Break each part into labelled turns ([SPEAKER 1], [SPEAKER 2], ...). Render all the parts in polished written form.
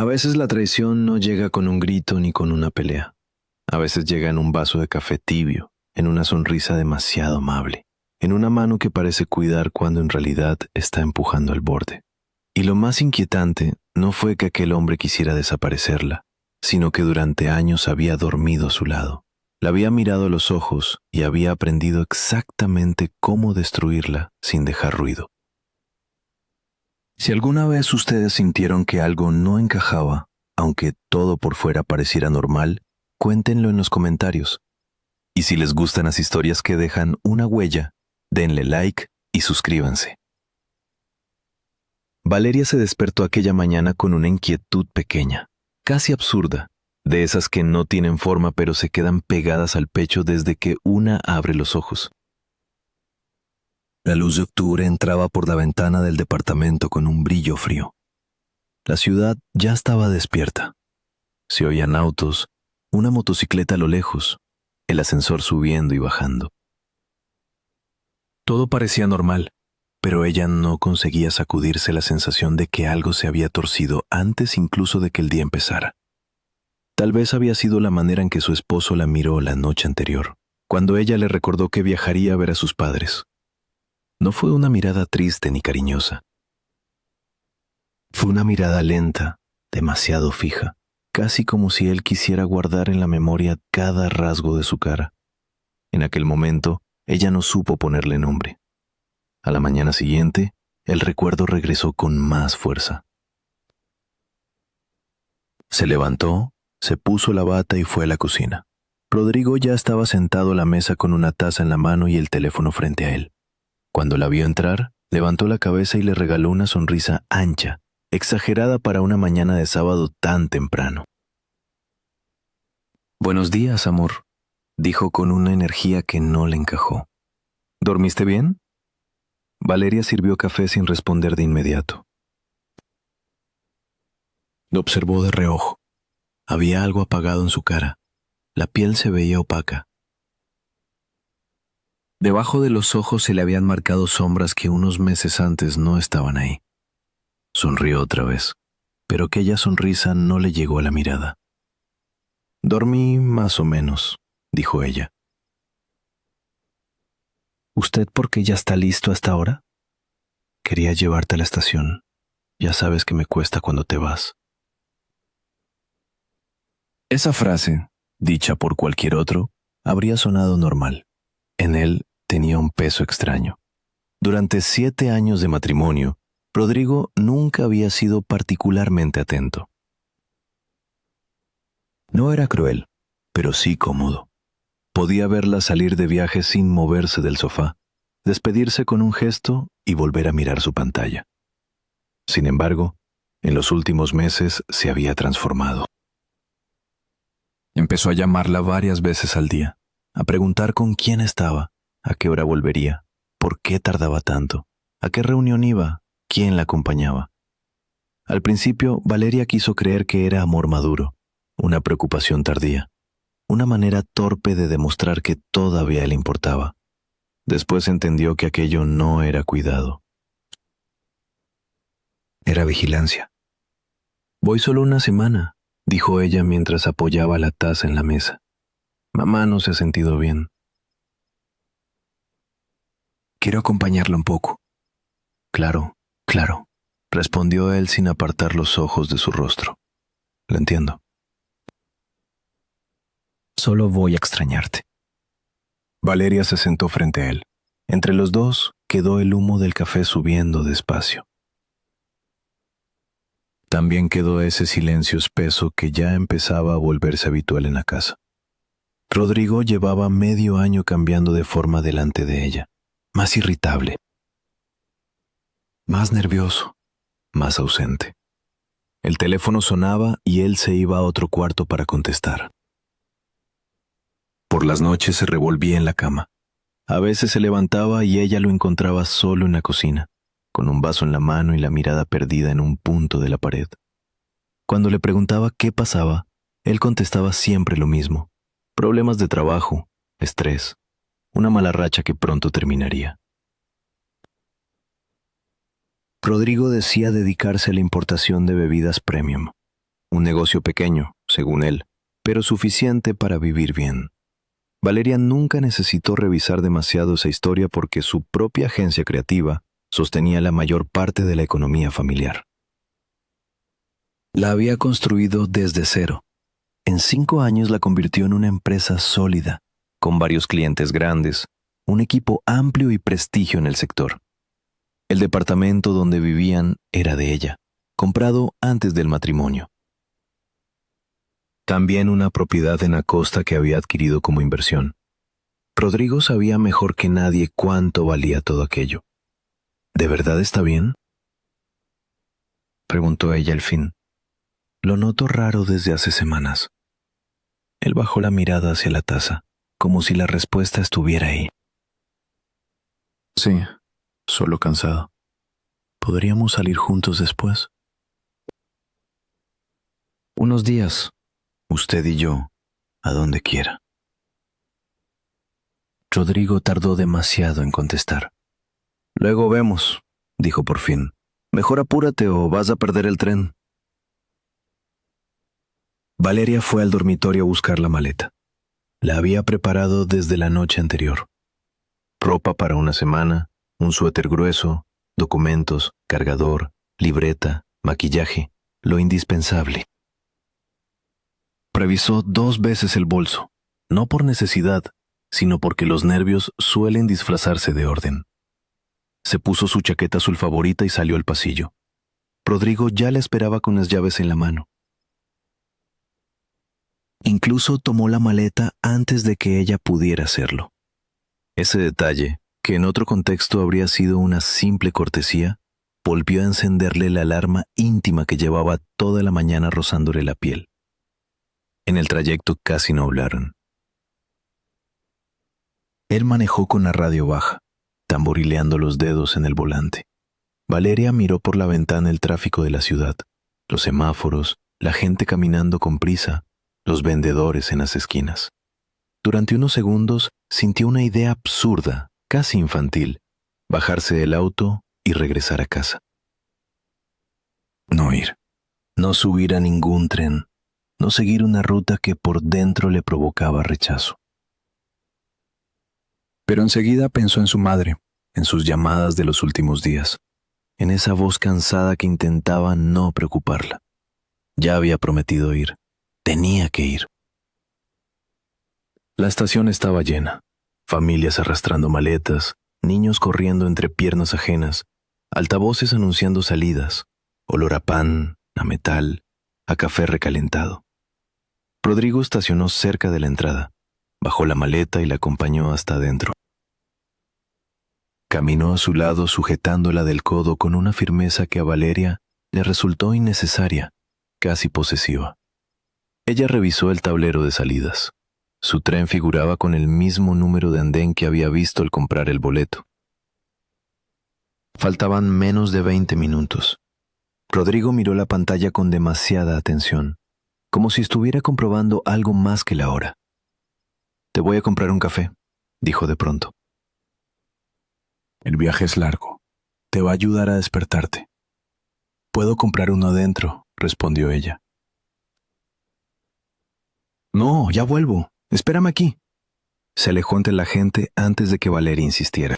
[SPEAKER 1] A veces la traición no llega con un grito ni con una pelea. A veces llega en un vaso de café tibio, en una sonrisa demasiado amable, en una mano que parece cuidar cuando en realidad está empujando al borde. Y lo más inquietante no fue que aquel hombre quisiera desaparecerla, sino que durante años había dormido a su lado. La había mirado a los ojos y había aprendido exactamente cómo destruirla sin dejar ruido. Si alguna vez ustedes sintieron que algo no encajaba, aunque todo por fuera pareciera normal, cuéntenlo en los comentarios. Y si les gustan las historias que dejan una huella, denle like y suscríbanse. Valeria se despertó aquella mañana con una inquietud pequeña, casi absurda, de esas que no tienen forma pero se quedan pegadas al pecho desde que una abre los ojos. La luz de octubre entraba por la ventana del departamento con un brillo frío. La ciudad ya estaba despierta. Se oían autos, una motocicleta a lo lejos, el ascensor subiendo y bajando. Todo parecía normal, pero ella no conseguía sacudirse la sensación de que algo se había torcido antes incluso de que el día empezara. Tal vez había sido la manera en que su esposo la miró la noche anterior, cuando ella le recordó que viajaría a ver a sus padres. No fue una mirada triste ni cariñosa. Fue una mirada lenta, demasiado fija, casi como si él quisiera guardar en la memoria cada rasgo de su cara. En aquel momento, ella no supo ponerle nombre. A la mañana siguiente, el recuerdo regresó con más fuerza. Se levantó, se puso la bata y fue a la cocina. Rodrigo ya estaba sentado a la mesa con una taza en la mano y el teléfono frente a él. Cuando la vio entrar, levantó la cabeza y le regaló una sonrisa ancha, exagerada para una mañana de sábado tan temprano. «Buenos días, amor», dijo con una energía que no le encajó. «¿Dormiste bien?» Valeria sirvió café sin responder de inmediato. Lo observó de reojo. Había algo apagado en su cara. La piel se veía opaca. Debajo de los ojos se le habían marcado sombras que unos meses antes no estaban ahí. Sonrió otra vez, pero aquella sonrisa no le llegó a la mirada. «Dormí más o menos», dijo ella. «¿Usted por qué ya está listo hasta ahora?» «Quería llevarte a la estación. Ya sabes que me cuesta cuando te vas». Esa frase, dicha por cualquier otro, habría sonado normal. En él tenía un peso extraño. Durante 7 años de matrimonio, Rodrigo nunca había sido particularmente atento. No era cruel, pero sí cómodo. Podía verla salir de viaje sin moverse del sofá, despedirse con un gesto y volver a mirar su pantalla. Sin embargo, en los últimos meses se había transformado. Empezó a llamarla varias veces al día, a preguntar con quién estaba, a qué hora volvería, por qué tardaba tanto, a qué reunión iba, quién la acompañaba. Al principio, Valeria quiso creer que era amor maduro, una preocupación tardía, una manera torpe de demostrar que todavía le importaba. Después entendió que aquello no era cuidado. Era vigilancia. «Voy solo una semana», dijo ella mientras apoyaba la taza en la mesa. «Mamá no se ha sentido bien. Quiero acompañarla un poco». «Claro, claro», respondió él sin apartar los ojos de su rostro. «Lo entiendo. Solo voy a extrañarte». Valeria se sentó frente a él. Entre los dos quedó el humo del café subiendo despacio. También quedó ese silencio espeso que ya empezaba a volverse habitual en la casa. Rodrigo llevaba medio año cambiando de forma delante de ella, más irritable, más nervioso, más ausente. El teléfono sonaba y él se iba a otro cuarto para contestar. Por las noches se revolvía en la cama. A veces se levantaba y ella lo encontraba solo en la cocina, con un vaso en la mano y la mirada perdida en un punto de la pared. Cuando le preguntaba qué pasaba, él contestaba siempre lo mismo: problemas de trabajo, estrés, una mala racha que pronto terminaría. Rodrigo decía dedicarse a la importación de bebidas premium. Un negocio pequeño, según él, pero suficiente para vivir bien. Valeria nunca necesitó revisar demasiado esa historia porque su propia agencia creativa sostenía la mayor parte de la economía familiar. La había construido desde cero. En 5 años la convirtió en una empresa sólida, con varios clientes grandes, un equipo amplio y prestigio en el sector. El departamento donde vivían era de ella, comprado antes del matrimonio. También una propiedad en Acosta que había adquirido como inversión. Rodrigo sabía mejor que nadie cuánto valía todo aquello. ¿De verdad está bien?, preguntó ella al fin. Lo noto raro desde hace semanas. Él bajó la mirada hacia la taza, como si la respuesta estuviera ahí. Sí, solo cansado. ¿Podríamos salir juntos después? Unos días, usted y yo, a donde quiera. Rodrigo tardó demasiado en contestar. Luego vemos, dijo por fin. Mejor apúrate o vas a perder el tren. Valeria fue al dormitorio a buscar la maleta. La había preparado desde la noche anterior. Ropa para una semana, un suéter grueso, documentos, cargador, libreta, maquillaje, lo indispensable. Revisó 2 veces el bolso, no por necesidad, sino porque los nervios suelen disfrazarse de orden. Se puso su chaqueta azul favorita y salió al pasillo. Rodrigo ya la esperaba con las llaves en la mano. Incluso tomó la maleta antes de que ella pudiera hacerlo. Ese detalle, que en otro contexto habría sido una simple cortesía, volvió a encenderle la alarma íntima que llevaba toda la mañana rozándole la piel. En el trayecto casi no hablaron. Él manejó con la radio baja, tamborileando los dedos en el volante. Valeria miró por la ventana el tráfico de la ciudad, los semáforos, la gente caminando con prisa, los vendedores en las esquinas. Durante unos segundos sintió una idea absurda, casi infantil: bajarse del auto y regresar a casa. No ir, no subir a ningún tren, no seguir una ruta que por dentro le provocaba rechazo. Pero enseguida pensó en su madre, en sus llamadas de los últimos días, en esa voz cansada que intentaba no preocuparla. Ya había prometido ir. Tenía que ir. La estación estaba llena. Familias arrastrando maletas, niños corriendo entre piernas ajenas, altavoces anunciando salidas, olor a pan, a metal, a café recalentado. Rodrigo estacionó cerca de la entrada, bajó la maleta y la acompañó hasta adentro. Caminó a su lado sujetándola del codo con una firmeza que a Valeria le resultó innecesaria, casi posesiva. Ella revisó el tablero de salidas. Su tren figuraba con el mismo número de andén que había visto al comprar el boleto. Faltaban menos de 20 minutos. Rodrigo miró la pantalla con demasiada atención, como si estuviera comprobando algo más que la hora. «Te voy a comprar un café», dijo de pronto. «El viaje es largo. Te va a ayudar a despertarte». «Puedo comprar uno adentro», respondió ella. «No, ya vuelvo. Espérame aquí». Se alejó entre la gente antes de que Valeria insistiera.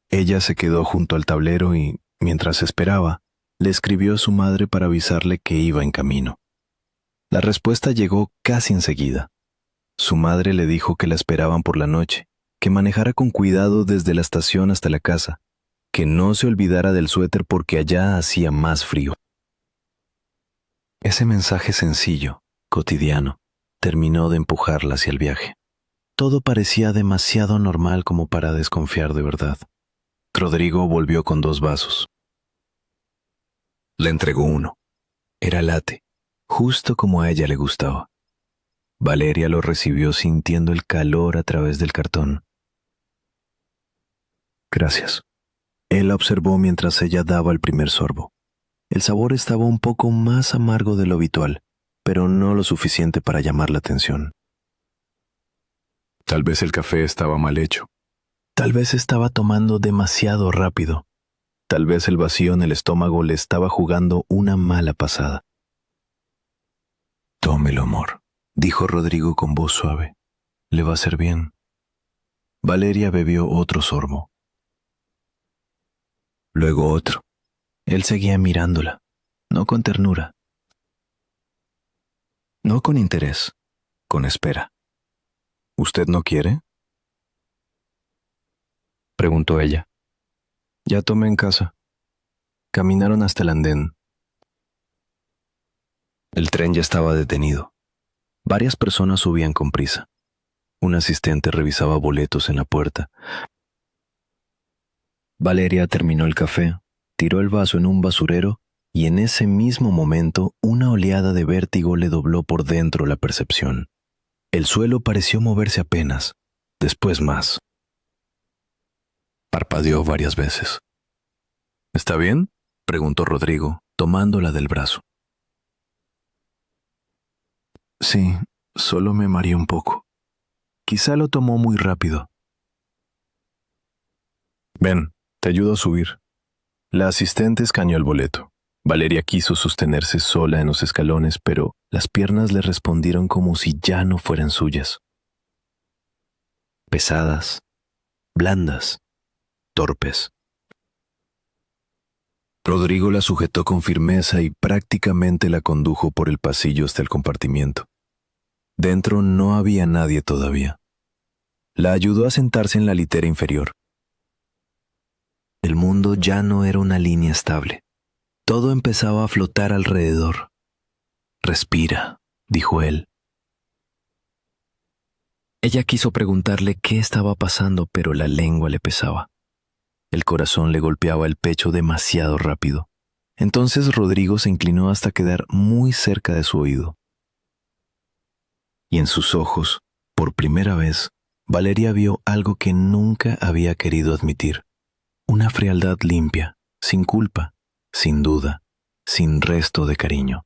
[SPEAKER 1] Ella se quedó junto al tablero y, mientras esperaba, le escribió a su madre para avisarle que iba en camino. La respuesta llegó casi enseguida. Su madre le dijo que la esperaban por la noche, que manejara con cuidado desde la estación hasta la casa, que no se olvidara del suéter porque allá hacía más frío. Ese mensaje sencillo, cotidiano, terminó de empujarla hacia el viaje. Todo parecía demasiado normal como para desconfiar de verdad. Rodrigo volvió con 2 vasos. Le entregó uno. Era latte, justo como a ella le gustaba. Valeria lo recibió sintiendo el calor a través del cartón. «Gracias». Él la observó mientras ella daba el primer sorbo. El sabor estaba un poco más amargo de lo habitual, pero no lo suficiente para llamar la atención. Tal vez el café estaba mal hecho. Tal vez estaba tomando demasiado rápido. Tal vez el vacío en el estómago le estaba jugando una mala pasada. Tómelo, amor, dijo Rodrigo con voz suave. Le va a hacer bien. Valeria bebió otro sorbo. Luego otro. Él seguía mirándola, no con ternura, no con interés, con espera. ¿Usted no quiere?, preguntó ella. Ya tomé en casa. Caminaron hasta el andén. El tren ya estaba detenido. Varias personas subían con prisa. Un asistente revisaba boletos en la puerta. Valeria terminó el café, tiró el vaso en un basurero y en ese mismo momento una oleada de vértigo le dobló por dentro la percepción. El suelo pareció moverse apenas, después más. Parpadeó varias veces. ¿Está bien?, preguntó Rodrigo, tomándola del brazo. Sí, solo me mareé un poco. Quizá lo tomó muy rápido. Ven, te ayudo a subir. La asistente escaneó el boleto. Valeria quiso sostenerse sola en los escalones, pero las piernas le respondieron como si ya no fueran suyas. Pesadas, blandas, torpes. Rodrigo la sujetó con firmeza y prácticamente la condujo por el pasillo hasta el compartimiento. Dentro no había nadie todavía. La ayudó a sentarse en la litera inferior. El mundo ya no era una línea estable. Todo empezaba a flotar alrededor. Respira, dijo él. Ella quiso preguntarle qué estaba pasando, pero la lengua le pesaba. El corazón le golpeaba el pecho demasiado rápido. Entonces Rodrigo se inclinó hasta quedar muy cerca de su oído. Y en sus ojos, por primera vez, Valeria vio algo que nunca había querido admitir. Una frialdad limpia, sin culpa, sin duda, sin resto de cariño.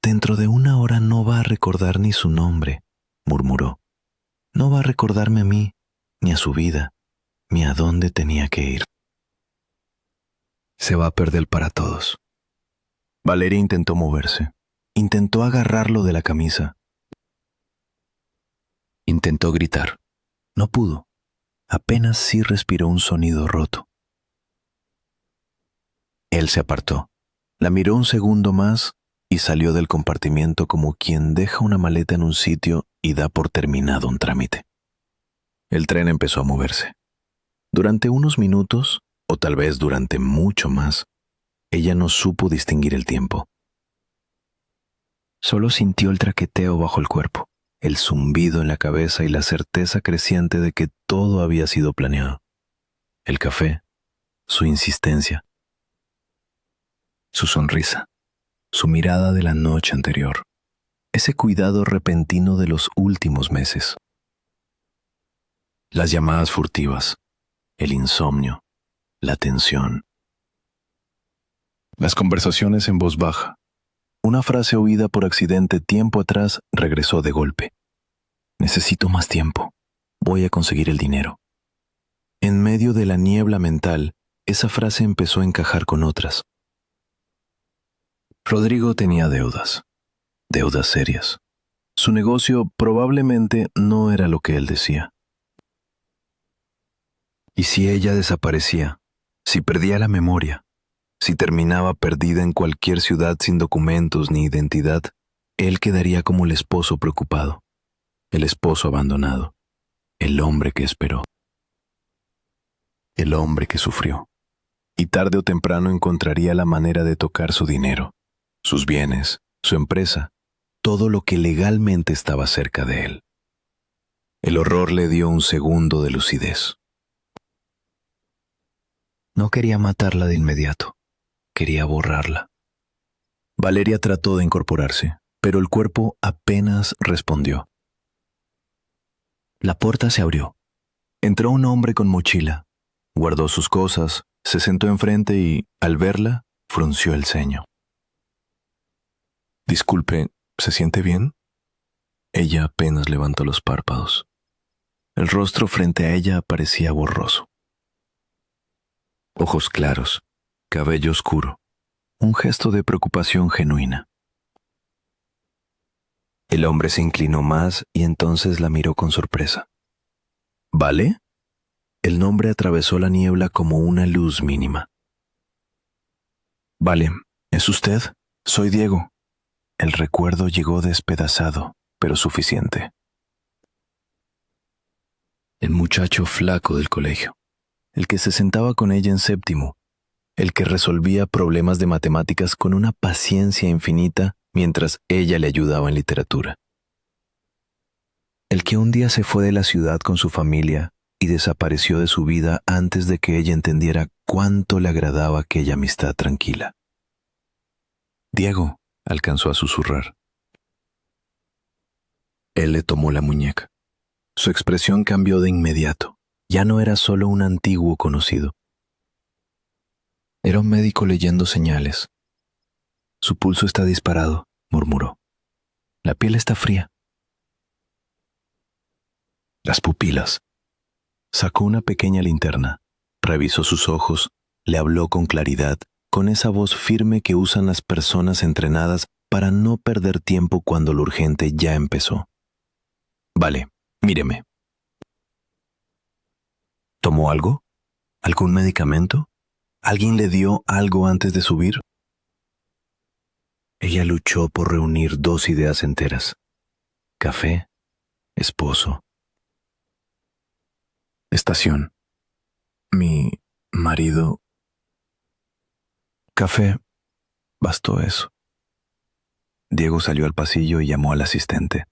[SPEAKER 1] Dentro de una hora no va a recordar ni su nombre, murmuró. No va a recordarme a mí, ni a su vida, ni a dónde tenía que ir. Se va a perder para todos. Valeria intentó moverse. Intentó agarrarlo de la camisa. Intentó gritar. No pudo. Apenas sí respiró un sonido roto. Él se apartó. La miró un segundo más y salió del compartimiento como quien deja una maleta en un sitio y da por terminado un trámite. El tren empezó a moverse. Durante unos minutos, o tal vez durante mucho más, ella no supo distinguir el tiempo. Solo sintió el traqueteo bajo el cuerpo, el zumbido en la cabeza y la certeza creciente de que todo había sido planeado. El café, su insistencia, su sonrisa, su mirada de la noche anterior, ese cuidado repentino de los últimos meses. Las llamadas furtivas, el insomnio, la tensión. Las conversaciones en voz baja. Una frase oída por accidente tiempo atrás regresó de golpe. Necesito más tiempo. Voy a conseguir el dinero. En medio de la niebla mental, esa frase empezó a encajar con otras. Rodrigo tenía deudas serias. Su negocio probablemente no era lo que él decía. ¿Y si ella desaparecía? Si perdía la memoria, si terminaba perdida en cualquier ciudad sin documentos ni identidad, él quedaría como el esposo preocupado, el esposo abandonado, el hombre que esperó, el hombre que sufrió. Y tarde o temprano encontraría la manera de tocar su dinero, sus bienes, su empresa, todo lo que legalmente estaba cerca de él. El horror le dio un segundo de lucidez. No quería matarla de inmediato. Quería borrarla. Valeria trató de incorporarse, pero el cuerpo apenas respondió. La puerta se abrió. Entró un hombre con mochila. Guardó sus cosas, se sentó enfrente y, al verla, frunció el ceño. Disculpe, ¿se siente bien? Ella apenas levantó los párpados. El rostro frente a ella parecía borroso. Ojos claros, cabello oscuro, un gesto de preocupación genuina. El hombre se inclinó más y entonces la miró con sorpresa. ¿Vale? El nombre atravesó la niebla como una luz mínima. Vale, ¿es usted? Soy Diego. El recuerdo llegó despedazado, pero suficiente. El muchacho flaco del colegio, el que se sentaba con ella en séptimo, el que resolvía problemas de matemáticas con una paciencia infinita mientras ella le ayudaba en literatura. El que un día se fue de la ciudad con su familia y desapareció de su vida antes de que ella entendiera cuánto le agradaba aquella amistad tranquila. Diego, alcanzó a susurrar. Él le tomó la muñeca. Su expresión cambió de inmediato. Ya no era solo un antiguo conocido. Era un médico leyendo señales. Su pulso está disparado, murmuró. La piel está fría. Las pupilas. Sacó una pequeña linterna, revisó sus ojos, le habló con claridad, con esa voz firme que usan las personas entrenadas para no perder tiempo cuando lo urgente ya empezó. Vale, míreme. ¿Tomó algo? ¿Algún medicamento? ¿Alguien le dio algo antes de subir? Ella luchó por reunir dos ideas enteras. Café, esposo. Estación. Mi marido. Café. Bastó eso. Diego salió al pasillo y llamó al asistente.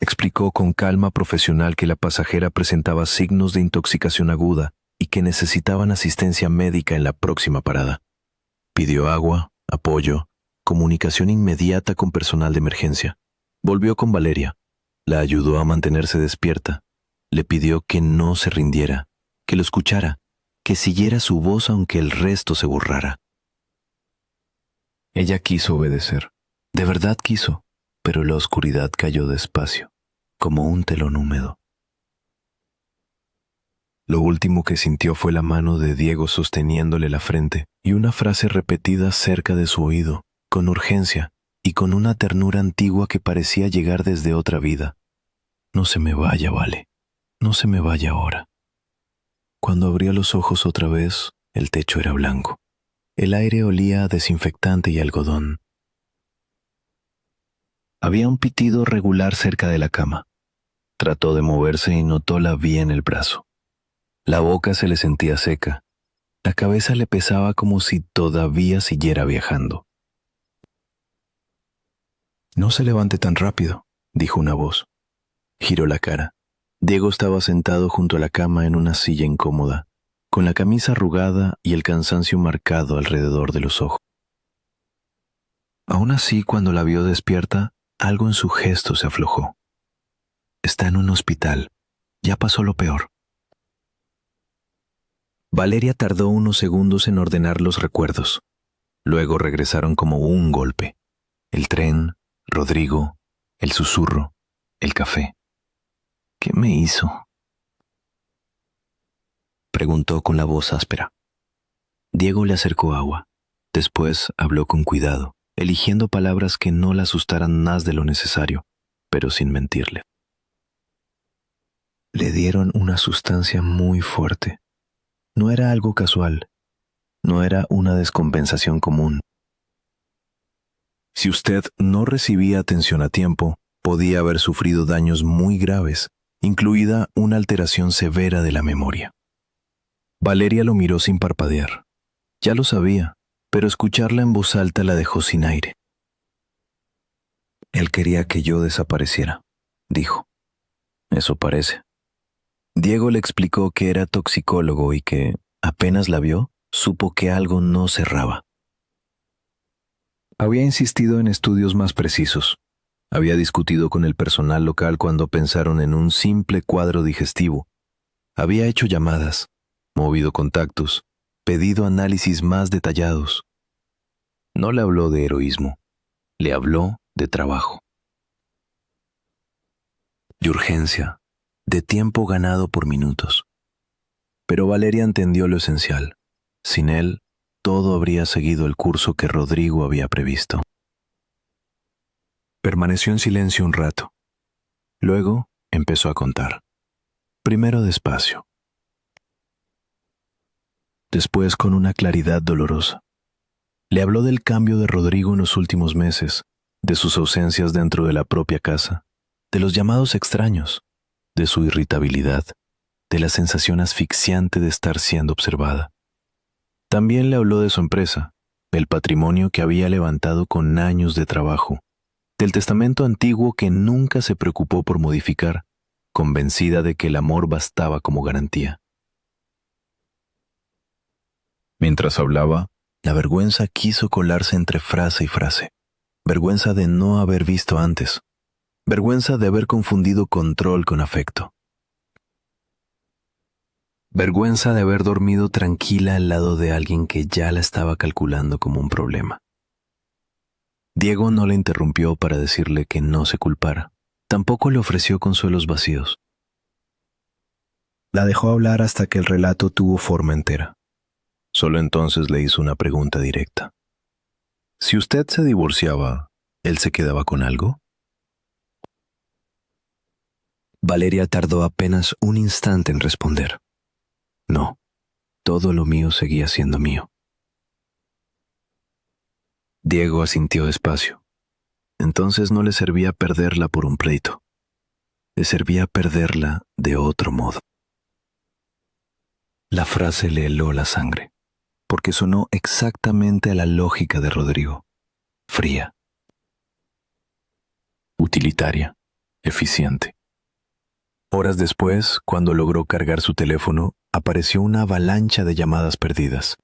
[SPEAKER 1] Explicó con calma profesional que la pasajera presentaba signos de intoxicación aguda y que necesitaban asistencia médica en la próxima parada. Pidió agua, apoyo, comunicación inmediata con personal de emergencia. Volvió con Valeria. La ayudó a mantenerse despierta. Le pidió que no se rindiera, que lo escuchara, que siguiera su voz aunque el resto se borrara. Ella quiso obedecer. De verdad quiso, pero la oscuridad cayó despacio, como un telón húmedo. Lo último que sintió fue la mano de Diego sosteniéndole la frente y una frase repetida cerca de su oído, con urgencia y con una ternura antigua que parecía llegar desde otra vida. No se me vaya, Vale. No se me vaya ahora. Cuando abría los ojos otra vez, el techo era blanco. El aire olía a desinfectante y algodón. Había un pitido regular cerca de la cama. Trató de moverse y notó la vía en el brazo. La boca se le sentía seca. La cabeza le pesaba como si todavía siguiera viajando. No se levante tan rápido, dijo una voz. Giró la cara. Diego estaba sentado junto a la cama en una silla incómoda, con la camisa arrugada y el cansancio marcado alrededor de los ojos. Aún así, cuando la vio despierta, algo en su gesto se aflojó. Está en un hospital. Ya pasó lo peor. Valeria tardó unos segundos en ordenar los recuerdos. Luego regresaron como un golpe. El tren, Rodrigo, el susurro, el café. ¿Qué me hizo? Preguntó con la voz áspera. Diego le acercó agua. Después habló con cuidado, eligiendo palabras que no la asustaran más de lo necesario, pero sin mentirle. Le dieron una sustancia muy fuerte. No era algo casual. No era una descompensación común. Si usted no recibía atención a tiempo, podía haber sufrido daños muy graves, incluida una alteración severa de la memoria. Valeria lo miró sin parpadear. Ya lo sabía, pero escucharla en voz alta la dejó sin aire. Él quería que yo desapareciera, dijo. Eso parece. Diego le explicó que era toxicólogo y que, apenas la vio, supo que algo no cerraba. Había insistido en estudios más precisos. Había discutido con el personal local cuando pensaron en un simple cuadro digestivo. Había hecho llamadas, movido contactos, pedido análisis más detallados. No le habló de heroísmo, le habló de trabajo. De urgencia, de tiempo ganado por minutos. Pero Valeria entendió lo esencial. Sin él, todo habría seguido el curso que Rodrigo había previsto. Permaneció en silencio un rato. Luego empezó a contar. Primero despacio. Después con una claridad dolorosa. Le habló del cambio de Rodrigo en los últimos meses, de sus ausencias dentro de la propia casa, de los llamados extraños, de su irritabilidad, de la sensación asfixiante de estar siendo observada. También le habló de su empresa, del patrimonio que había levantado con años de trabajo, del testamento antiguo que nunca se preocupó por modificar, convencida de que el amor bastaba como garantía. Mientras hablaba, la vergüenza quiso colarse entre frase y frase. Vergüenza de no haber visto antes. Vergüenza de haber confundido control con afecto. Vergüenza de haber dormido tranquila al lado de alguien que ya la estaba calculando como un problema. Diego no le interrumpió para decirle que no se culpara. Tampoco le ofreció consuelos vacíos. La dejó hablar hasta que el relato tuvo forma entera. Solo entonces le hizo una pregunta directa. Si usted se divorciaba, ¿él se quedaba con algo? Valeria tardó apenas un instante en responder. No, todo lo mío seguía siendo mío. Diego asintió despacio. Entonces no le servía perderla por un pleito. Le servía perderla de otro modo. La frase le heló la sangre, porque sonó exactamente a la lógica de Rodrigo. Fría. Utilitaria. Eficiente. Horas después, cuando logró cargar su teléfono, apareció una avalancha de llamadas perdidas.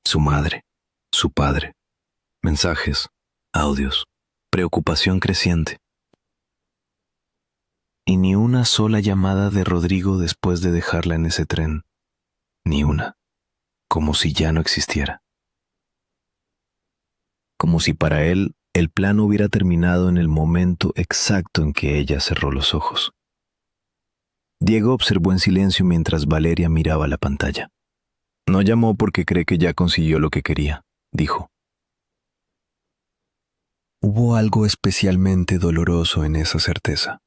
[SPEAKER 1] Su madre, su padre, mensajes, audios, preocupación creciente. Y ni una sola llamada de Rodrigo después de dejarla en ese tren. Ni una. Como si ya no existiera. Como si para él el plan hubiera terminado en el momento exacto en que ella cerró los ojos. Diego observó en silencio mientras Valeria miraba la pantalla. No llamó porque cree que ya consiguió lo que quería, dijo. Hubo algo especialmente doloroso en esa certeza.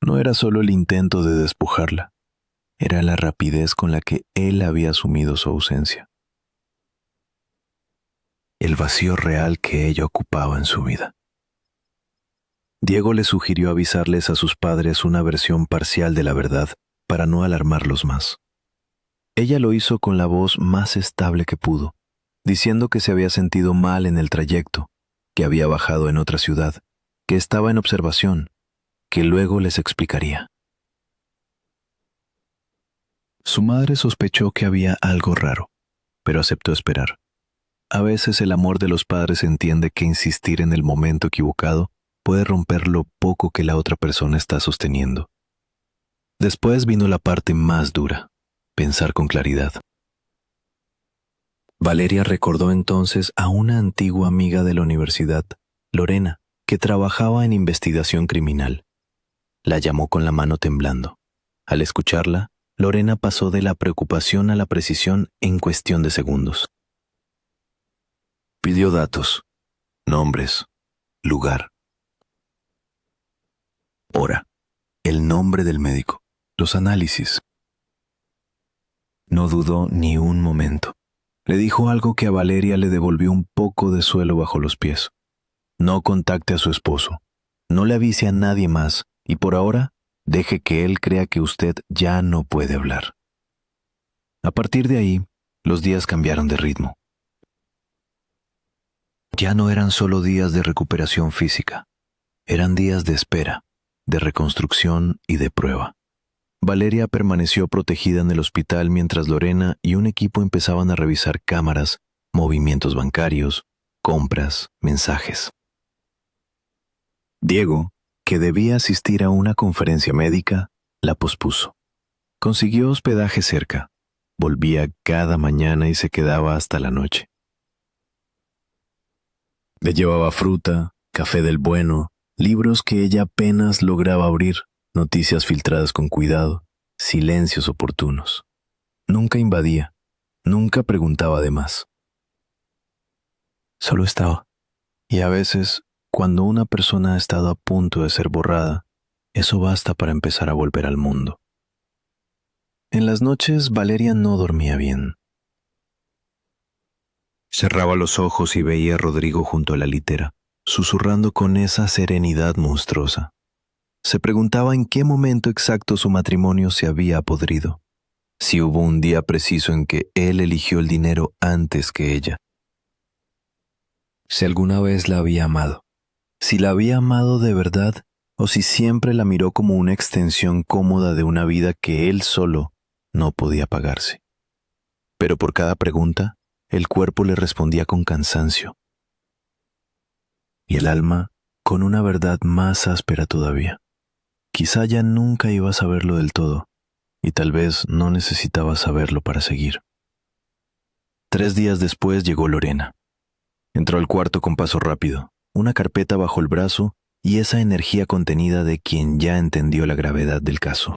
[SPEAKER 1] No era solo el intento de despojarla, era la rapidez con la que él había asumido su ausencia. El vacío real que ella ocupaba en su vida. Diego le sugirió avisarles a sus padres una versión parcial de la verdad para no alarmarlos más. Ella lo hizo con la voz más estable que pudo, diciendo que se había sentido mal en el trayecto, que había bajado en otra ciudad, que estaba en observación, que luego les explicaría. Su madre sospechó que había algo raro, pero aceptó esperar. A veces el amor de los padres entiende que insistir en el momento equivocado puede romper lo poco que la otra persona está sosteniendo. Después vino la parte más dura, pensar con claridad. Valeria recordó entonces a una antigua amiga de la universidad, Lorena, que trabajaba en investigación criminal. La llamó con la mano temblando. Al escucharla, Lorena pasó de la preocupación a la precisión en cuestión de segundos. Pidió datos, nombres, lugar, hora, el nombre del médico, los análisis. No dudó ni un momento. Le dijo algo que a Valeria le devolvió un poco de suelo bajo los pies. No contacte a su esposo. No le avise a nadie más y por ahora deje que él crea que usted ya no puede hablar. A partir de ahí, los días cambiaron de ritmo. Ya no eran solo días de recuperación física. Eran días de espera, de reconstrucción y de prueba. Valeria permaneció protegida en el hospital mientras Lorena y un equipo empezaban a revisar cámaras, movimientos bancarios, compras, mensajes. Diego, que debía asistir a una conferencia médica, la pospuso. Consiguió hospedaje cerca. Volvía cada mañana y se quedaba hasta la noche. Le llevaba fruta, café del bueno, libros que ella apenas lograba abrir, noticias filtradas con cuidado, silencios oportunos. Nunca invadía, nunca preguntaba de más. Solo estaba, y a veces, cuando una persona ha estado a punto de ser borrada, eso basta para empezar a volver al mundo. En las noches, Valeria no dormía bien. Cerraba los ojos y veía a Rodrigo junto a la litera, susurrando con esa serenidad monstruosa. Se preguntaba en qué momento exacto su matrimonio se había podrido, si hubo un día preciso en que él eligió el dinero antes que ella. Si alguna vez la había amado, si la había amado de verdad o si siempre la miró como una extensión cómoda de una vida que él solo no podía pagarse. Pero por cada pregunta, el cuerpo le respondía con cansancio y el alma con una verdad más áspera todavía. Quizá ya nunca iba a saberlo del todo y tal vez no necesitaba saberlo para seguir. 3 días después llegó Lorena. Entró al cuarto con paso rápido, una carpeta bajo el brazo y esa energía contenida de quien ya entendió la gravedad del caso.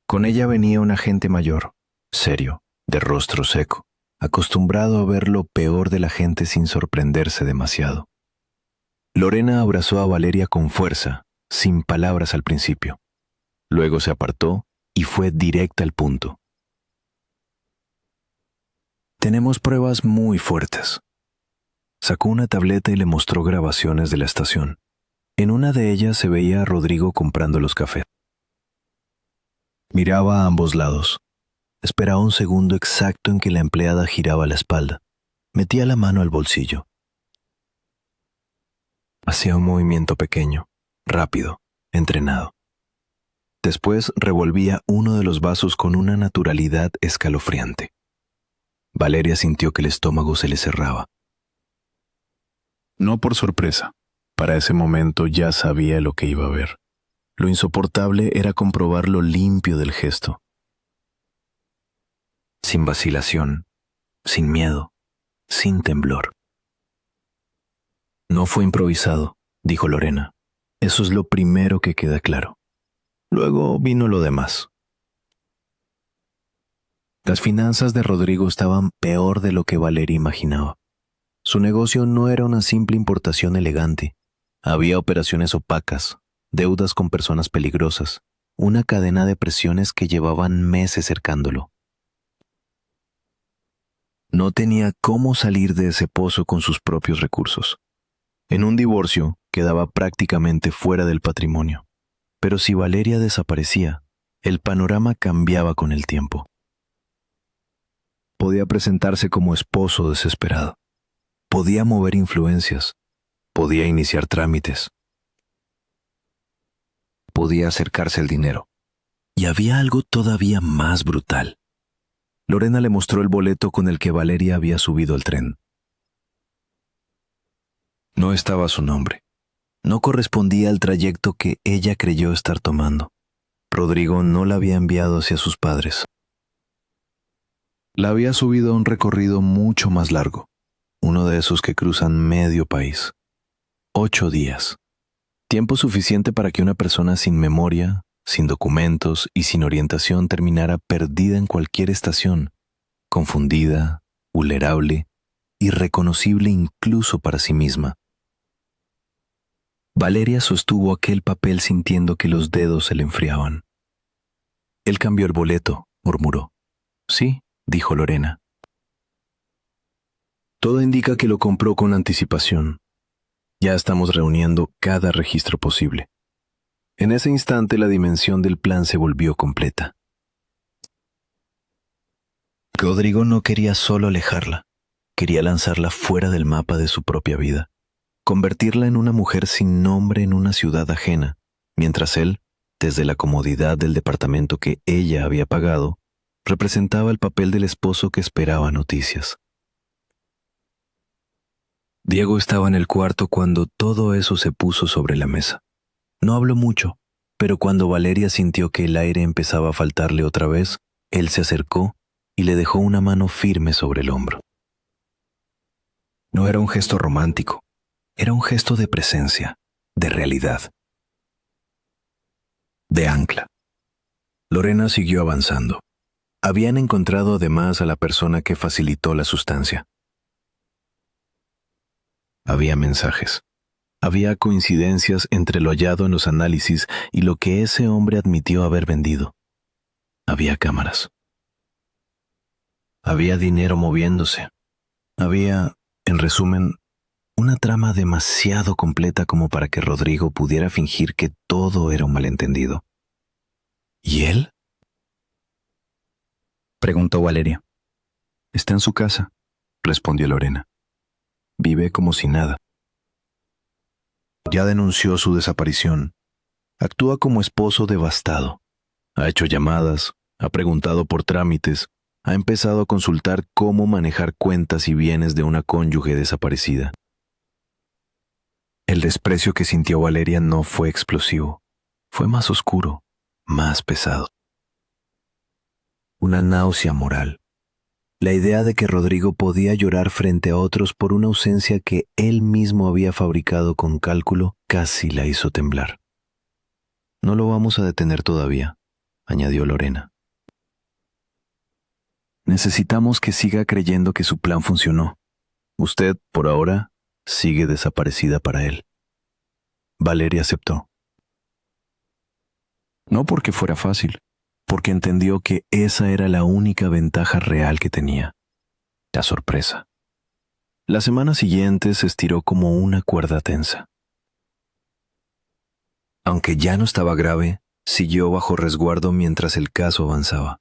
[SPEAKER 1] Con ella venía un agente mayor, serio, de rostro seco, acostumbrado a ver lo peor de la gente sin sorprenderse demasiado. Lorena abrazó a Valeria con fuerza, sin palabras al principio. Luego se apartó y fue directa al punto. Tenemos pruebas muy fuertes. Sacó una tableta y le mostró grabaciones de la estación. En una de ellas se veía a Rodrigo comprando los cafés. Miraba a ambos lados. Esperaba un segundo exacto en que la empleada giraba la espalda. Metía la mano al bolsillo. Hacía un movimiento pequeño, rápido, entrenado. Después revolvía uno de los vasos con una naturalidad escalofriante. Valeria sintió que el estómago se le cerraba. No por sorpresa. Para ese momento ya sabía lo que iba a ver. Lo insoportable era comprobar lo limpio del gesto. Sin vacilación, sin miedo, sin temblor. No fue improvisado, dijo Lorena. Eso es lo primero que queda claro. Luego vino lo demás. Las finanzas de Rodrigo estaban peor de lo que Valeria imaginaba. Su negocio no era una simple importación elegante. Había operaciones opacas, deudas con personas peligrosas, una cadena de presiones que llevaban meses cercándolo. No tenía cómo salir de ese pozo con sus propios recursos. En un divorcio quedaba prácticamente fuera del patrimonio. Pero si Valeria desaparecía, el panorama cambiaba con el tiempo. Podía presentarse como esposo desesperado. Podía mover influencias. Podía iniciar trámites. Podía acercarse al dinero. Y había algo todavía más brutal. Lorena le mostró el boleto con el que Valeria había subido al tren. No estaba su nombre. No correspondía al trayecto que ella creyó estar tomando. Rodrigo no la había enviado hacia sus padres. La había subido a un recorrido mucho más largo, uno de esos que cruzan medio país. 8 días. Tiempo suficiente para que una persona sin memoria, sin documentos y sin orientación terminara perdida en cualquier estación, confundida, vulnerable, irreconocible incluso para sí misma. Valeria sostuvo aquel papel sintiendo que los dedos se le enfriaban. Él cambió el boleto, murmuró. Sí, dijo Lorena. Todo indica que lo compró con anticipación. Ya estamos reuniendo cada registro posible. En ese instante la dimensión del plan se volvió completa. Rodrigo no quería solo alejarla, quería lanzarla fuera del mapa de su propia vida, convertirla en una mujer sin nombre en una ciudad ajena, mientras él, desde la comodidad del departamento que ella había pagado, representaba el papel del esposo que esperaba noticias. Diego estaba en el cuarto cuando todo eso se puso sobre la mesa. No habló mucho, pero cuando Valeria sintió que el aire empezaba a faltarle otra vez, él se acercó y le dejó una mano firme sobre el hombro. No era un gesto romántico, era un gesto de presencia, de realidad, de ancla. Lorena siguió avanzando. Habían encontrado además a la persona que facilitó la sustancia. Había mensajes. Había coincidencias entre lo hallado en los análisis y lo que ese hombre admitió haber vendido. Había cámaras. Había dinero moviéndose. Había, en resumen, una trama demasiado completa como para que Rodrigo pudiera fingir que todo era un malentendido. ¿Y él?
[SPEAKER 2] Preguntó Valeria.
[SPEAKER 1] Está en su casa, respondió Lorena. Vive como si nada. Ya denunció su desaparición. Actúa como esposo devastado. Ha hecho llamadas, ha preguntado por trámites, ha empezado a consultar cómo manejar cuentas y bienes de una cónyuge desaparecida. El desprecio que sintió Valeria no fue explosivo. Fue más oscuro, más pesado. Una náusea moral. La idea de que Rodrigo podía llorar frente a otros por una ausencia que él mismo había fabricado con cálculo casi la hizo temblar. No lo vamos a detener todavía, añadió Lorena. Necesitamos que siga creyendo que su plan funcionó. Usted, por ahora, sigue desaparecida para él. Valeria aceptó. No porque fuera fácil, porque entendió que esa era la única ventaja real que tenía, la sorpresa. La semana siguiente se estiró como una cuerda tensa. Aunque ya no estaba grave, siguió bajo resguardo mientras el caso avanzaba.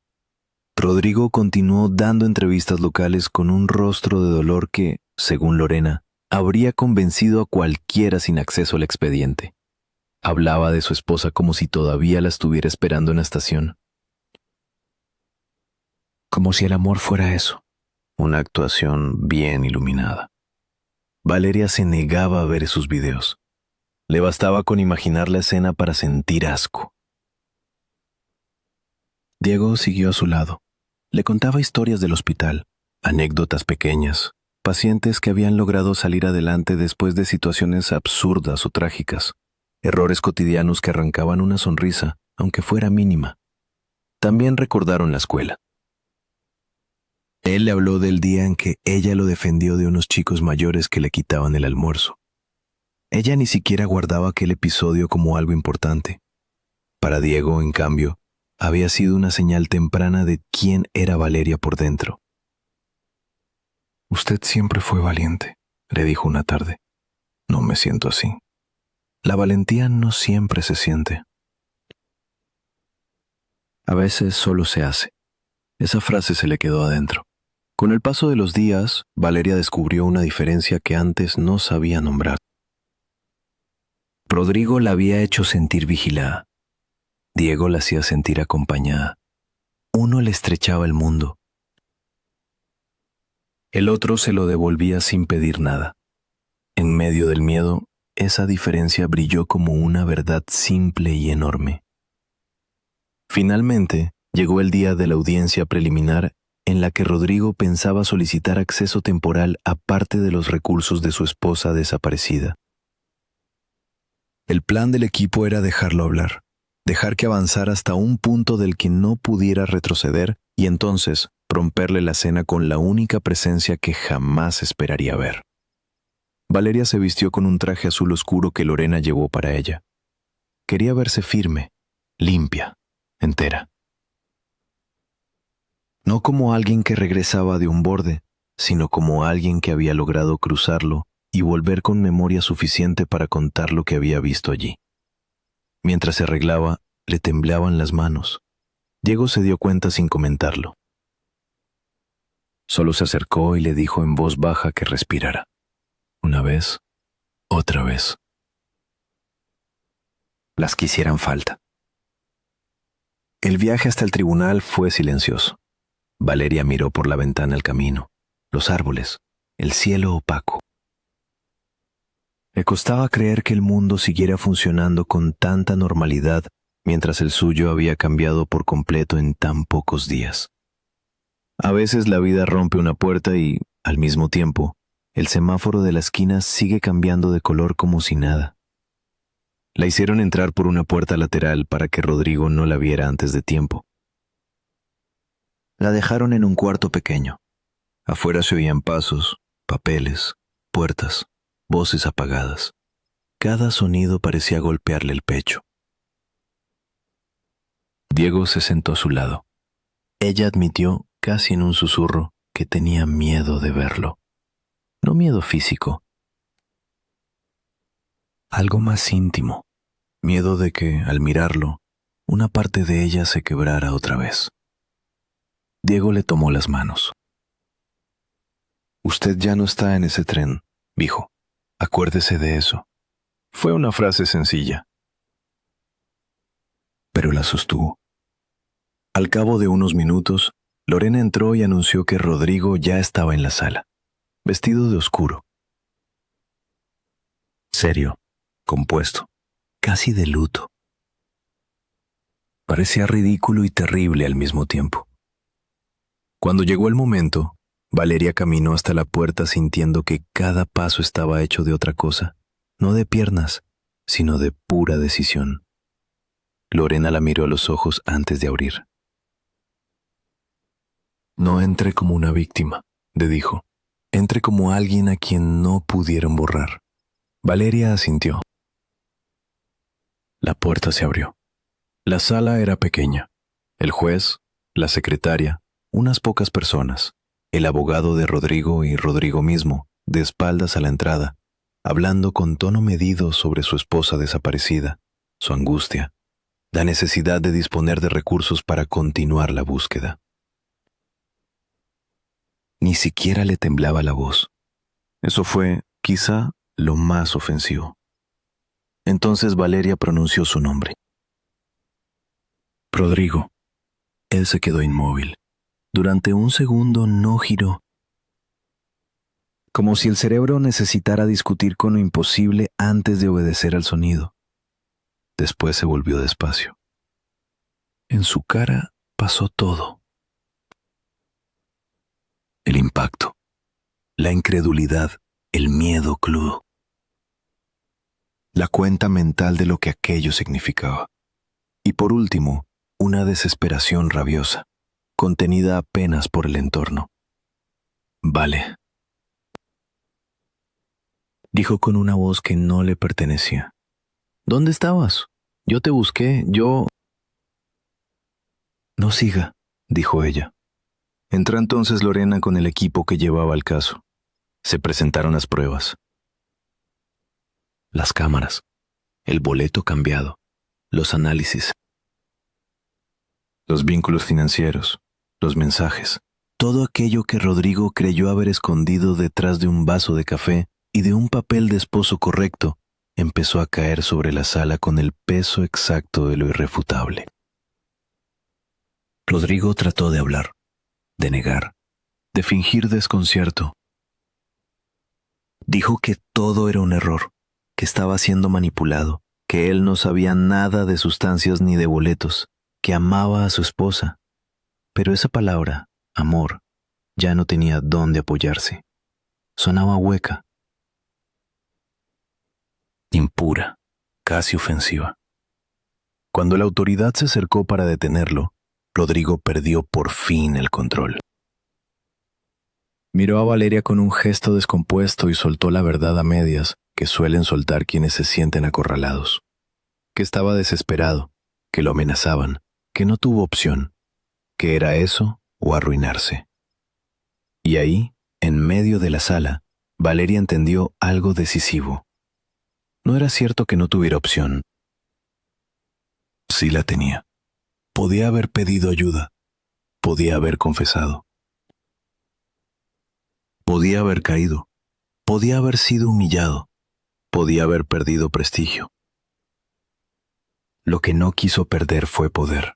[SPEAKER 1] Rodrigo continuó dando entrevistas locales con un rostro de dolor que, según Lorena, habría convencido a cualquiera sin acceso al expediente. Hablaba de su esposa como si todavía la estuviera esperando en la estación. Como si el amor fuera eso, una actuación bien iluminada. Valeria se negaba a ver esos videos. Le bastaba con imaginar la escena para sentir asco. Diego siguió a su lado. Le contaba historias del hospital, anécdotas pequeñas, pacientes que habían logrado salir adelante después de situaciones absurdas o trágicas, errores cotidianos que arrancaban una sonrisa, aunque fuera mínima. También recordaron la escuela. Él le habló del día en que ella lo defendió de unos chicos mayores que le quitaban el almuerzo. Ella ni siquiera guardaba aquel episodio como algo importante. Para Diego, en cambio, había sido una señal temprana de quién era Valeria por dentro. Usted siempre fue valiente, le dijo una tarde. No me siento así. La valentía no siempre se siente. A veces solo se hace. Esa frase se le quedó adentro. Con el paso de los días, Valeria descubrió una diferencia que antes no sabía nombrar. Rodrigo la había hecho sentir vigilada. Diego la hacía sentir acompañada. Uno le estrechaba el mundo. El otro se lo devolvía sin pedir nada. En medio del miedo, esa diferencia brilló como una verdad simple y enorme. Finalmente, llegó el día de la audiencia preliminar en la que Rodrigo pensaba solicitar acceso temporal aparte de los recursos de su esposa desaparecida. El plan del equipo era dejarlo hablar, dejar que avanzara hasta un punto del que no pudiera retroceder y entonces romperle la cena con la única presencia que jamás esperaría ver. Valeria se vistió con un traje azul oscuro que Lorena llevó para ella. Quería verse firme, limpia, entera. No como alguien que regresaba de un borde, sino como alguien que había logrado cruzarlo y volver con memoria suficiente para contar lo que había visto allí. Mientras se arreglaba, le temblaban las manos. Diego se dio cuenta sin comentarlo. Solo se acercó y le dijo en voz baja que respirara. Una vez, otra vez. Las que hicieran falta. El viaje hasta el tribunal fue silencioso. Valeria miró por la ventana el camino, los árboles, el cielo opaco. Le costaba creer que el mundo siguiera funcionando con tanta normalidad mientras el suyo había cambiado por completo en tan pocos días. A veces la vida rompe una puerta y, al mismo tiempo, el semáforo de la esquina sigue cambiando de color como si nada. La hicieron entrar por una puerta lateral para que Rodrigo no la viera antes de tiempo. La dejaron en un cuarto pequeño. Afuera se oían pasos, papeles, puertas. voces apagadas. Cada sonido parecía golpearle el pecho. Diego se sentó a su lado. Ella admitió, casi en un susurro, que tenía miedo de verlo. No miedo físico. Algo más íntimo. Miedo de que, al mirarlo, una parte de ella se quebrara otra vez. Diego le tomó las manos. «Usted ya no está en ese tren», dijo. «Acuérdese de eso». Fue una frase sencilla, pero la sostuvo. Al cabo de unos minutos, Lorena entró y anunció que Rodrigo ya estaba en la sala, vestido de oscuro. Serio, compuesto, casi de luto. Parecía ridículo y terrible al mismo tiempo. Cuando llegó el momento, Valeria caminó hasta la puerta sintiendo que cada paso estaba hecho de otra cosa, no de piernas, sino de pura decisión. Lorena la miró a los ojos antes de abrir. «No entre como una víctima», le dijo. «Entre como alguien a quien no pudieron borrar». Valeria asintió. La puerta se abrió. La sala era pequeña. El juez, la secretaria, unas pocas personas, el abogado de Rodrigo y Rodrigo mismo, de espaldas a la entrada, hablando con tono medido sobre su esposa desaparecida, su angustia, la necesidad de disponer de recursos para continuar la búsqueda. Ni siquiera le temblaba la voz. Eso fue, quizá, lo más ofensivo. Entonces Valeria pronunció su nombre. «Rodrigo». Él se quedó inmóvil. Durante un segundo no giró. Como si el cerebro necesitara discutir con lo imposible antes de obedecer al sonido. Después se volvió despacio. En su cara pasó todo. El impacto, la incredulidad, el miedo crudo. La cuenta mental de lo que aquello significaba. Y por último, una desesperación rabiosa, contenida apenas por el entorno. «Vale», dijo con una voz que no le pertenecía. «¿Dónde estabas? Yo te busqué, yo...» «No siga», dijo ella. Entró entonces Lorena con el equipo que llevaba el caso. Se presentaron las pruebas. Las cámaras, el boleto cambiado, los análisis, los vínculos financieros, los mensajes, todo aquello que Rodrigo creyó haber escondido detrás de un vaso de café y de un papel de esposo correcto, empezó a caer sobre la sala con el peso exacto de lo irrefutable. Rodrigo trató de hablar, de negar, de fingir desconcierto. Dijo que todo era un error, que estaba siendo manipulado, que él no sabía nada de sustancias ni de boletos, que amaba a su esposa. Pero esa palabra, amor, ya no tenía dónde apoyarse. Sonaba hueca, impura, casi ofensiva. Cuando la autoridad se acercó para detenerlo, Rodrigo perdió por fin el control. Miró a Valeria con un gesto descompuesto y soltó la verdad a medias que suelen soltar quienes se sienten acorralados. Que estaba desesperado, que lo amenazaban, que no tuvo opción, que era eso o arruinarse. Y ahí, en medio de la sala, Valeria entendió algo decisivo. No era cierto que no tuviera opción. Sí la tenía. Podía haber pedido ayuda. Podía haber confesado. Podía haber caído. Podía haber sido humillado. Podía haber perdido prestigio. Lo que no quiso perder fue poder.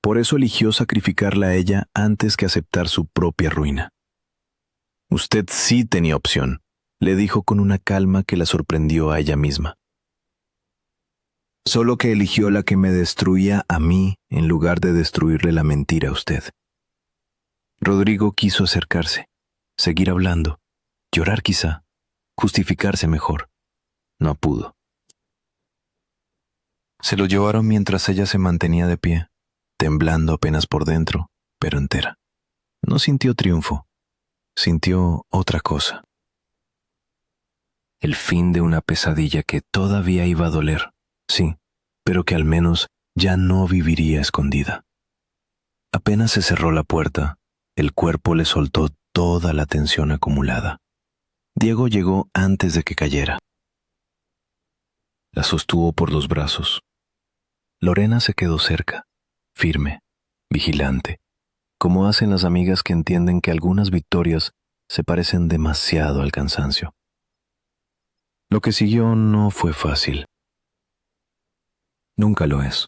[SPEAKER 1] Por eso eligió sacrificarla a ella antes que aceptar su propia ruina. Usted sí tenía opción, le dijo con una calma que la sorprendió a ella misma. Solo que eligió la que me destruía a mí en lugar de destruirle la mentira a usted. Rodrigo quiso acercarse, seguir hablando, llorar quizá, justificarse mejor. No pudo. Se lo llevaron mientras ella se mantenía de pie, temblando apenas por dentro, pero entera. No sintió triunfo, sintió otra cosa. el fin de una pesadilla que todavía iba a doler, sí, pero que al menos ya no viviría escondida. Apenas se cerró la puerta, el cuerpo le soltó toda la tensión acumulada. Diego llegó antes de que cayera. La sostuvo por los brazos. Lorena se quedó cerca, firme, vigilante, como hacen las amigas que entienden que algunas victorias se parecen demasiado al cansancio. Lo que siguió no fue fácil. Nunca lo es.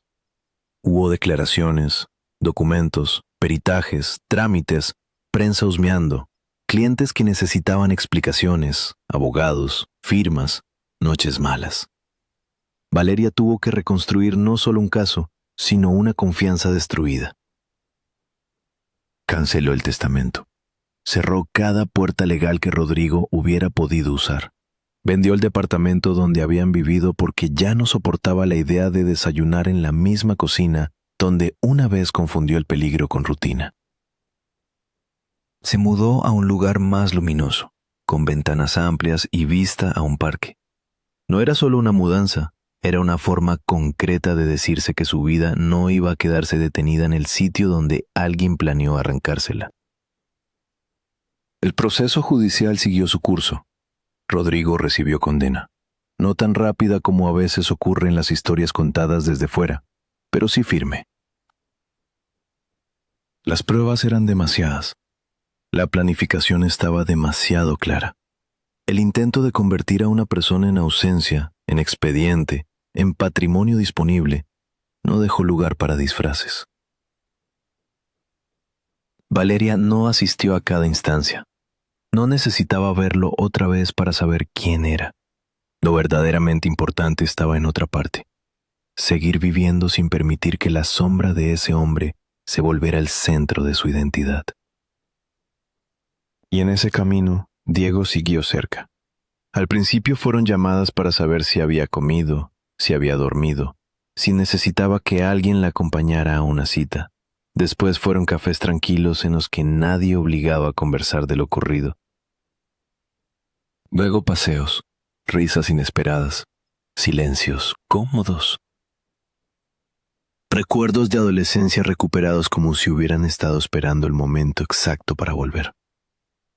[SPEAKER 1] Hubo declaraciones, documentos, peritajes, trámites, prensa husmeando, clientes que necesitaban explicaciones, abogados, firmas, noches malas. Valeria tuvo que reconstruir no solo un caso, sino una confianza destruida. Canceló el testamento. Cerró cada puerta legal que Rodrigo hubiera podido usar. Vendió el departamento donde habían vivido porque ya no soportaba la idea de desayunar en la misma cocina donde una vez confundió el peligro con rutina. Se mudó a un lugar más luminoso, con ventanas amplias y vista a un parque. No era solo una mudanza, era una forma concreta de decirse que su vida no iba a quedarse detenida en el sitio donde alguien planeó arrancársela. El proceso judicial siguió su curso. Rodrigo recibió condena. No tan rápida como a veces ocurre en las historias contadas desde fuera, pero sí firme. Las pruebas eran demasiadas. La planificación estaba demasiado clara. El intento de convertir a una persona en ausencia, en expediente, en patrimonio disponible, no dejó lugar para disfraces. Valeria no asistió a cada instancia. No necesitaba verlo otra vez para saber quién era. Lo verdaderamente importante estaba en otra parte. Seguir viviendo sin permitir que la sombra de ese hombre se volviera el centro de su identidad. Y en ese camino, Diego siguió cerca. Al principio fueron llamadas para saber si había comido, si había dormido, si necesitaba que alguien la acompañara a una cita. Después fueron cafés tranquilos en los que nadie obligaba a conversar de lo ocurrido. Luego paseos, risas inesperadas, silencios cómodos. Recuerdos de adolescencia recuperados como si hubieran estado esperando el momento exacto para volver.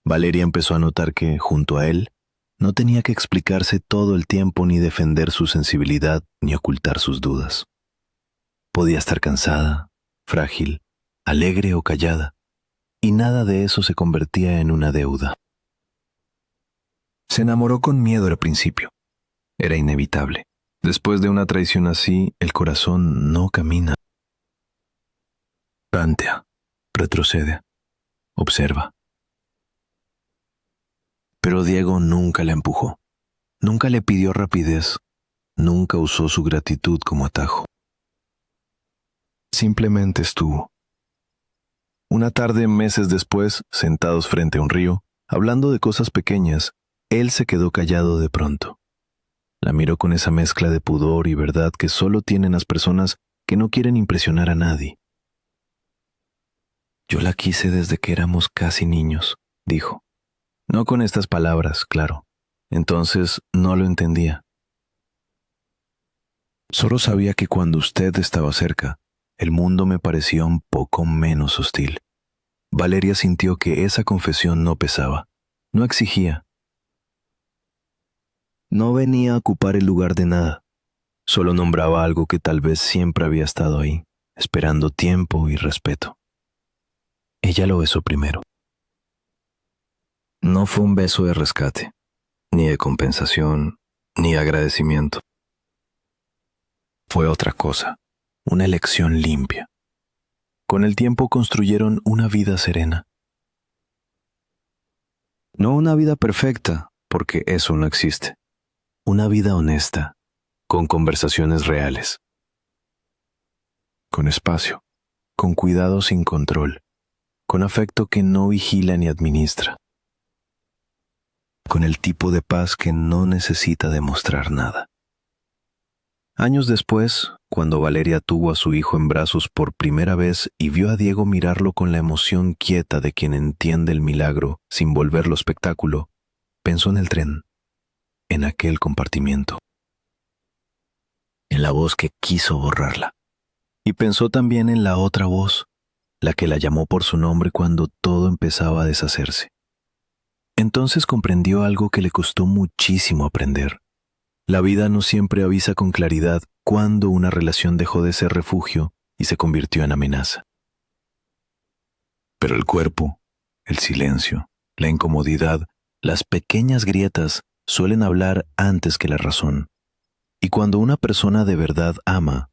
[SPEAKER 1] Valeria empezó a notar que, junto a él, no tenía que explicarse todo el tiempo ni defender su sensibilidad ni ocultar sus dudas. Podía estar cansada, frágil, alegre o callada, y nada de eso se convertía en una deuda. Se enamoró con miedo al principio. Era inevitable. Después de una traición así, el corazón no camina. Tantea, retrocede, observa. Pero Diego nunca la empujó. Nunca le pidió rapidez. Nunca usó su gratitud como atajo. Simplemente estuvo. Una tarde, meses después, sentados frente a un río, hablando de cosas pequeñas, él se quedó callado de pronto. La miró con esa mezcla de pudor y verdad que solo tienen las personas que no quieren impresionar a nadie. Yo la quise desde que éramos casi niños, dijo. No con estas palabras, claro. Entonces no lo entendía. Solo sabía que cuando usted estaba cerca, el mundo me parecía un poco menos hostil. Valeria sintió que esa confesión no pesaba, no exigía. No venía a ocupar el lugar de nada. Solo nombraba algo que tal vez siempre había estado ahí, esperando tiempo y respeto. Ella lo besó primero. No fue un beso de rescate, ni de compensación, ni de agradecimiento. Fue otra cosa, una elección limpia. Con el tiempo construyeron una vida serena. No una vida perfecta, porque eso no existe. Una vida honesta, con conversaciones reales. Con espacio, con cuidado sin control, con afecto que no vigila ni administra. Con el tipo de paz que no necesita demostrar nada. Años después, cuando Valeria tuvo a su hijo en brazos por primera vez y vio a Diego mirarlo con la emoción quieta de quien entiende el milagro sin volverlo espectáculo, pensó en el tren. en aquel compartimiento, en la voz que quiso borrarla. Y pensó también en la otra voz, la que la llamó por su nombre cuando todo empezaba a deshacerse. Entonces comprendió algo que le costó muchísimo aprender. La vida no siempre avisa con claridad cuando una relación dejó de ser refugio y se convirtió en amenaza. Pero el cuerpo, el silencio, la incomodidad, las pequeñas grietas suelen hablar antes que la razón. Y cuando una persona de verdad ama,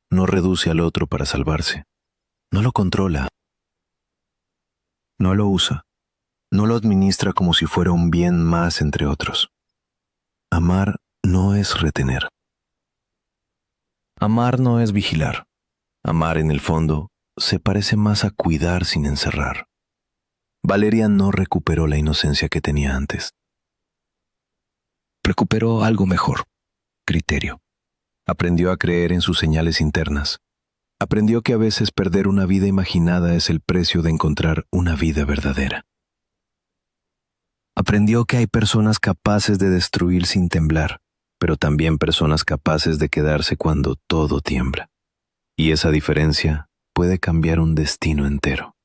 [SPEAKER 1] no reduce al otro para salvarse. No lo controla. No lo usa. No lo administra como si fuera un bien más entre otros. Amar no es retener. Amar no es vigilar. Amar, en el fondo, se parece más a cuidar sin encerrar. Valeria no recuperó la inocencia que tenía antes. Recuperó algo mejor: criterio. Aprendió a creer en sus señales internas. Aprendió que a veces perder una vida imaginada es el precio de encontrar una vida verdadera. Aprendió que hay personas capaces de destruir sin temblar, pero también personas capaces de quedarse cuando todo tiembla. Y esa diferencia puede cambiar un destino entero.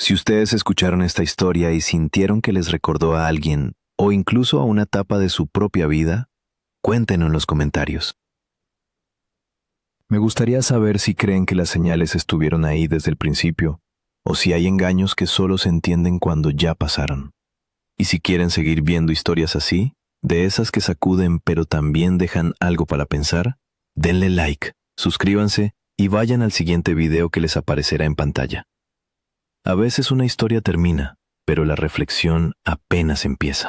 [SPEAKER 1] Si ustedes escucharon esta historia y sintieron que les recordó a alguien o incluso a una etapa de su propia vida, cuéntenos en los comentarios. Me gustaría saber si creen que las señales estuvieron ahí desde el principio o si hay engaños que solo se entienden cuando ya pasaron. Y si quieren seguir viendo historias así, de esas que sacuden pero también dejan algo para pensar, denle like, suscríbanse y vayan al siguiente video que les aparecerá en pantalla. A veces una historia termina, pero la reflexión apenas empieza.